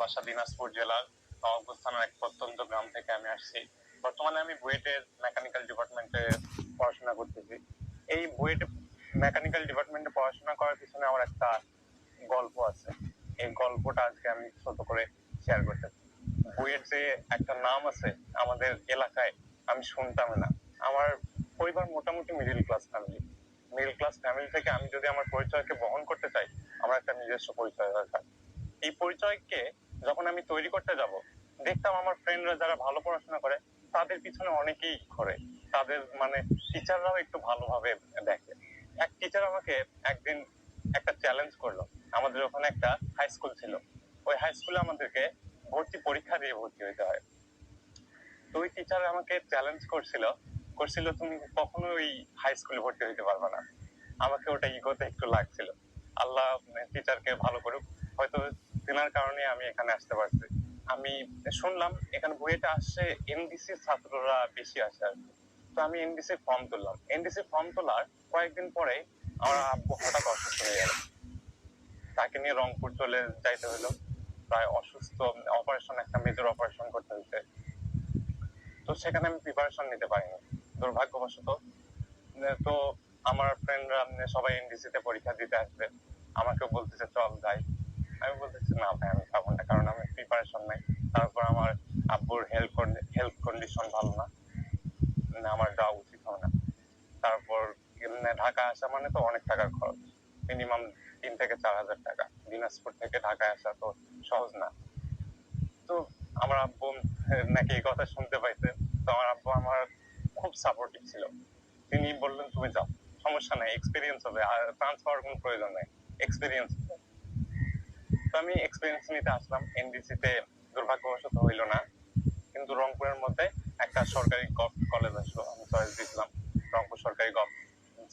বাসা দিনাজপুর জেলার নবাবগঞ্জ থানার এক প্রত্যন্ত গ্রাম থেকে আমি আসছি। বর্তমানে আমি বুয়েটের মেকানিক্যাল ডিপার্টমেন্টে পড়াশোনা করতেছি। এই বুয়েটে মেকানিক্যাল ডিপার্টমেন্টে পড়াশোনা করার পিছনে আমার একটা গল্প আছে। এই গল্পটা আজকে আমি ছোট করে শেয়ার করতেছি। বুয়েট যে একটা নাম আছে আমাদের এলাকায়, আমি শুনতাম না। আমার পরিবার মোটামুটি middle class family. Middle class family থেকে আমি যদি আমার পরিচয়কে বহন করতে চাই, আমার একটা নিজস্ব পরিচয় দরকার। এই পরিচয়কে যখন আমি তৈরি করতে যাব, দেখতাম আমার ফ্রেন্ডরা যারা ভালো পড়াশোনা করে তাদের পিছনে অনেকেই ঘোরে। তাদের মানে টিচাররাও একটু ভালোভাবে দেখে। এক টিচার আমাকে একদিন একটা চ্যালেঞ্জ করলো। আমাদের ওখানে একটা হাই স্কুল ছিল। ওই হাই স্কুলে আমাদেরকে ভর্তি পরীক্ষা দিয়ে ভর্তি হইতে হয়। তো ওই টিচার আমাকে চ্যালেঞ্জ করছিল তুমি কখনো ওই হাই স্কুলে ভর্তি হইতে পারবে না। আমাকে ওটা ইগোতে একটু লাগছিল। আল্লাহ টিচারকে ভালো করুক, হয়তো তিনার কারণে আমি এখানে আসতে পারছি। আমি শুনলাম এখানে বুয়েটে আসছে এনডিসি ছাত্ররা বেশি আসে আর কি। তো আমি এনডিসি ফর্ম তুললাম। এনডিসি ফর্ম তোলার কয়েকদিন পরে আমার আব্বু হঠাৎ অসুস্থ হয়ে গেল। তাকে নিয়ে রংপুর চলে যাইতে হলো। প্রায় অসুস্থ, অপারেশন, একটা মেজর অপারেশন করতে হয়েছে। তো সেখানে আমি প্রিপারেশন নিতে পারিনি দুর্ভাগ্যবশত। তো আমার ফ্রেন্ডরা সবাই এনডিসি তে পরীক্ষা দিতে আসবে, আমাকে বলতেছে চল যাই। আমি বলতেছি না ভাই, আমি যাবো না, কারণ আমার প্রিপারেশন নাই। তারপর আমার আব্বুর হেলথ কন্ডিশন ভালো না, আমার যাওয়া উচিত হবে না। তারপর ঢাকা আসা মানে তো অনেক টাকার খরচ, মিনিমাম 3 থেকে 4 হাজার টাকা। দিনাজপুর থেকে ঢাকায় আসা তো সহজ না। তো আমার আব্বু নাকি এই কথা শুনতে পাইছে। তো আমার আব্বু আমার খুব সাপোর্টিভ ছিল। তিনি বললেন তুমি যাও, সমস্যা নাই, এক্সপিরিয়েন্স হবে, আর চান্স পাওয়ার কোনো প্রয়োজন নাই, এক্সপিরিয়েন্স। তো আমি এক্সপিরিয়েন্স নিতে আসলাম এনডিসি তে। দুর্ভাগ্যবশত হইল না, কিন্তু রংপুরের মধ্যে একটা সরকারি কলেজ আসলো, আমি চয়েস দিয়েছিলাম রংপুর সরকারি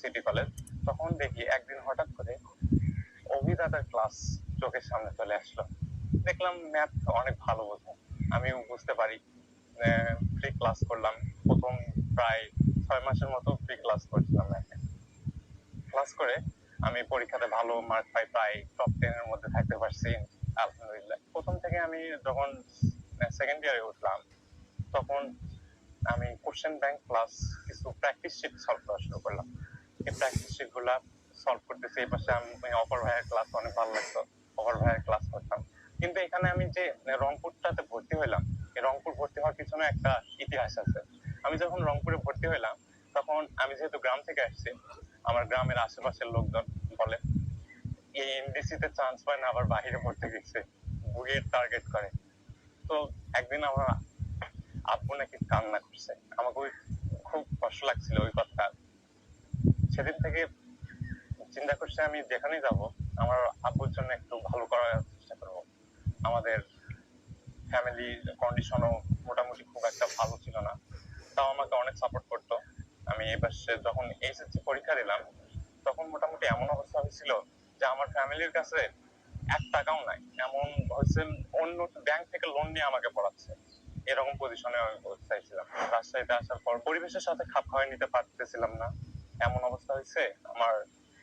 সিটি কলেজ। তখন দেখি একদিন হঠাৎ করে অভিদাতার ক্লাস চোখের সামনে চলে আসলো। দেখলাম ম্যাথ অনেক ভালো বোঝে, আমি বুঝতে পারি। ফ্রি ক্লাস করলাম প্রথম প্রায় 6 মাসের মতো ফ্রি ক্লাস করছিলাম ম্যাথে। ক্লাস করে আমি পরীক্ষাতে ভালো মার্ক পাই, প্রায় টপ 10 এর মধ্যে থাকতে পারছি আলহামদুলিল্লাহ। প্রথম থেকে আমি যখন সেকেন্ড ইয়ারে উঠলাম, তখন আমি কোশ্চেন ব্যাংক প্লাস কিছু প্র্যাকটিস শিট সলভ করা শুরু করলাম। এই প্র্যাকটিস শিট গুলা সলভ করতেছি, এই পাশে আমি অপর ভাইয়ের ক্লাস অনেক ভালো লাগতো, অপর ভাইয়ের ক্লাস করতাম। কিন্তু এখানে আমি যে রংপুরটাতে ভর্তি হইলাম, এই রংপুর ভর্তি হওয়ার পিছনে একটা ইতিহাস আছে। আমি যখন রংপুরে ভর্তি হইলাম, তখন আমি যেহেতু গ্রাম থেকে আসছি, আমার গ্রামের আশেপাশের লোকজন বলে এই এনডিসি তে চান্স পায় না, আবার বাহিরে ভর্তি গেছে, বুয়েট টার্গেট করে। তো একদিন আমার আব্বু নাকি কান্না করছে, আমাকে খুব কষ্ট লাগছিল ওই কথা। সেদিন থেকে চিন্তা করছি আমি যেখানেই যাব আমার আব্বুর জন্য একটু ভালো করার চেষ্টা করবো। আমাদের ফ্যামিলি কন্ডিশনও মোটামুটি খুব একটা ভালো ছিল না, তাও আমাকে অনেক সাপোর্ট করতো। আমি এবার যখন এইচএসসি পরীক্ষা দিলাম, তখন মোটামুটি এমন অবস্থা হয়েছিল যে আমার ফ্যামিলির কাছে 1 টাকাও নাই। এমন হচ্ছে অন্য ব্যাংক থেকে লোন নিয়ে আমাকে পড়াচ্ছে, এরকম পজিশনে আমি চাইছিলাম। রাজশাহীতে আসার পর পরিবেশের সাথে খাপ খাওয়াই নিতে পারতেছিলাম না। এমন অবস্থা হয়েছে, আমার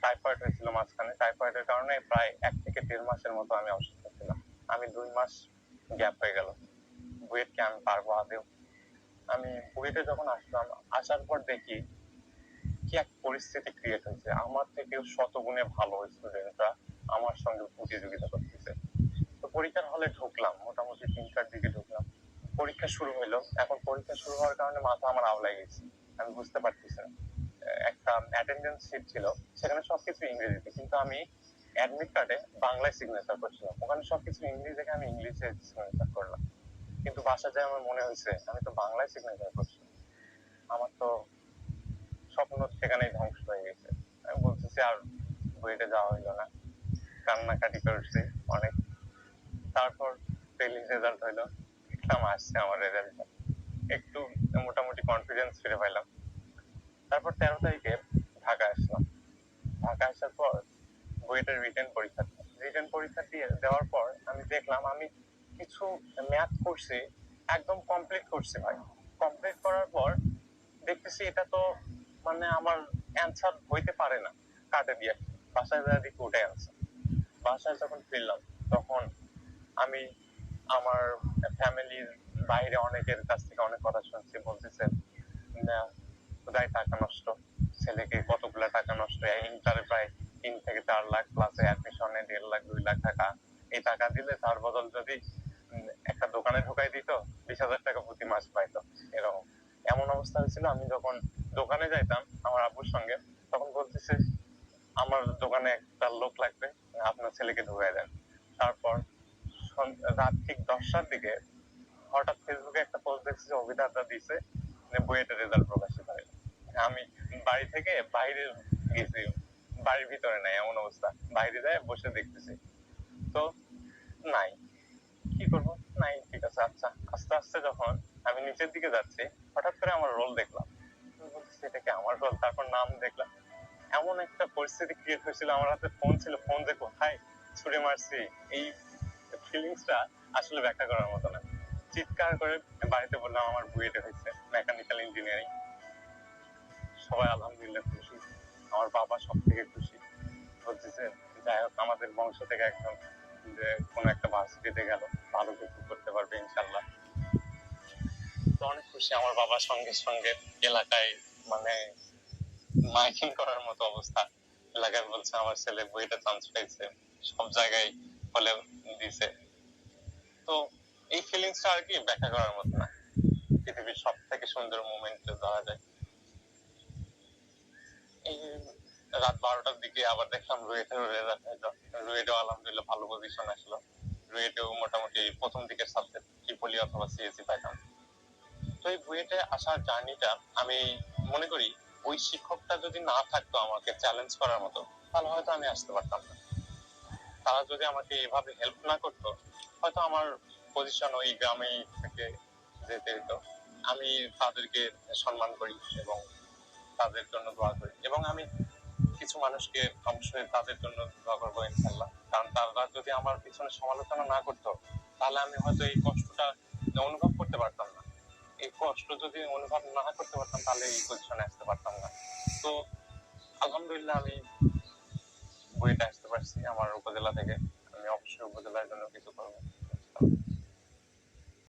টাইফয়েড হয়েছিল মাঝখানে। টাইফয়েডের কারণে প্রায় 1 থেকে 1.5 মাসের মতো আমি অসুস্থ ছিলাম। আমি 2 মাস গ্যাপ হয়ে গেল। বুয়েটকে আমি পারবো আদেও? আমি বুয়েটে যখন আসলাম, আসার পর দেখি কি এক পরিস্থিতি ক্রিয়েট হয়েছে। আমার থেকেও শতগুণে ভালো স্টুডেন্টরা আমার সঙ্গে প্রতিযোগিতা করতেছে। তো পরীক্ষার হলে ঢুকলাম, মোটামুটি 3টার দিকে ঢুকলাম। পরীক্ষা শুরু হইলো। এখন পরীক্ষা শুরু হওয়ার কারণে মাথা আমার আওলাই গেছে, আমি বুঝতে পারতেছি না। একটা অ্যাটেন্ডেন্স শিট ছিল, সেখানে সবকিছু ইংরেজিতে, কিন্তু আমি অ্যাডমিট কার্ডে বাংলায় সিগনেচার করছিলাম। ওখানে সবকিছু ইংলিশ দেখে আমি ইংলিশে সিগনেচার করলাম। কিন্তু বাসা যায় আমার মনে হয়েছে আমি তো বাংলায় সিগনেচার করছি। আমার তো স্বপ্ন সেখানেই ধ্বংস হয়ে গেছে। আমি বলতেছি আর বুয়েটে যাওয়া হইলো না, কান্নাকাটি করছি অনেক। তারপর প্রিলিমস রেজাল্ট হইলো, দেখলাম আসছে আমার রেজাল্ট, একটু মোটামুটি কনফিডেন্স ফিরে পাইলাম। তারপর 13 তারিখে ঢাকা আসলাম। ঢাকা আসার পর বুয়েটের রিটেন পরীক্ষা দিয়ে দেওয়ার পর আমি দেখলাম আমি কিছু ম্যাথ করছি, একদম কমপ্লিট করছি ভাই। কমপ্লিট করার পর দেখতেছি এটা তো মানে আমার অ্যান্সার হইতে পারে না, কাটে দিয়ে বাসায় যা দেখি ওটাই অ্যান্সার। বাসায় যখন ফিরলাম, তখন আমি আমার ফ্যামিলির বাইরে অনেকের কাছ থেকে অনেক কথা শুনছি, বলতেছে না কোথায় টাকা নষ্ট, ছেলেকে কতগুলা টাকা নষ্ট, ইন্টারে প্রায় 3 থেকে 4 লাখ, ক্লাসে অ্যাডমিশনে 1.5 লাখ 2 লাখ টাকা। এই টাকা দিলে তার বদল যদি একটা দোকানে ঢোকাই দিত 20,000 টাকা প্রতি মাস পাইতো। এরকম এমন অবস্থা হয়েছিল, আমি যখন দোকানে যাইতাম আমার আব্বুর সঙ্গে, তখন বলতেছে আমার দোকানে একটা লোক লাগবে, আপনার ছেলেকে ঢুকাই দেন। তারপর রাত ঠিক 10টার দিকে হঠাৎ ফেসবুকে একটা পোস্ট দেখছি যে অভিনেতা দিছে বুয়েটের রেজাল্ট প্রকাশিত হয়। আমি বাড়ি থেকে বাইরে গেছি, বাড়ির ভিতরে নাই এমন অবস্থা, বাইরে যায় বসে দেখতেছি তো নাই। কি করবো, নাই, ঠিক আছে আচ্ছা। আস্তে আস্তে যখন আমি নিচের দিকে যাচ্ছি, হঠাৎ করে আমার রোল দেখলাম, বলতেছি এটা কি আমার রোল? তারপর নাম দেখলাম। এমন একটা পরিস্থিতি ক্রিয়েট হয়েছিল, আমার হাতে ফোন ছিল, ফোন যে কোথায় ছুড়ে মারছি, এই ফিলিংসটা আসলে ব্যাখ্যা করার মতো না। চিৎকার করে বাড়িতে বললাম আমার বুয়েটে হয়েছে মেকানিক্যাল ইঞ্জিনিয়ারিং। সবাই আলহামদুলিল্লাহ খুশি, আমার বাবা সব থেকে খুশি, বলতেছে যাই হোক আমাদের বংশ থেকে একদম যে কোন একটা ভার্সিটিতে গেল, ভালো কিছু করতে পারবে ইনশাল্লাহ। তো অনেক খুশি। আমার বাবার সঙ্গে সঙ্গে এলাকায় মানে মাইকিং করার মতো অবস্থা, এলাকায় বলছে আমার ছেলে বুয়েটে চান্স পাইছে, সব জায়গায় বলে দিছে। তো এই ফিলিংসটা আর কি ব্যাখ্যা করার মতো না, পৃথিবীর সব থেকে সুন্দর মুভমেন্ট ধরা যায়। এই রাত 12টার দিকে আবার দেখলাম রুয়েটেও আলহামদুলিল্লাহ ভালো পজিশন আসলো। রুয়েটেও মোটামুটি প্রথম দিকের সাবজেক্ট ট্রিপলি অথবা সিএসসি পাইতাম। তো এই বুয়েটে আসার জার্নিটা আমি মনে করি ওই শিক্ষকটা যদি না থাকতো আমাকে চ্যালেঞ্জ করার মতো, তাহলে হয়তো আমি আসতে পারতাম না। তারা যদি আমাকে এভাবে হেল্প না করতো, হয়তো আমার পজিশন ওই গ্রামেই থেকে যেতে হতো। আমি তাদেরকে সম্মান করি এবং তাদের জন্য দোয়া করি, এবং আমি কিছু মানুষকে অবশ্যই তাদের জন্য দোয়া করবো ইনশাল্লাহ। কারণ তারা যদি আমার পিছনে সমালোচনা না করতো, তাহলে আমি হয়তো এই কষ্টটা অনুভব করতে পারতাম না। এই কষ্ট যদি অনুভব না করতে পারতাম, তাহলে এই পজিশনে আসতে পারতাম না। তো আলহামদুলিল্লাহ আমি বুয়েটে আসতে পারছি আমার উপজেলা থেকে। আমি অবশ্যই উপজেলার জন্য কিছু করবো।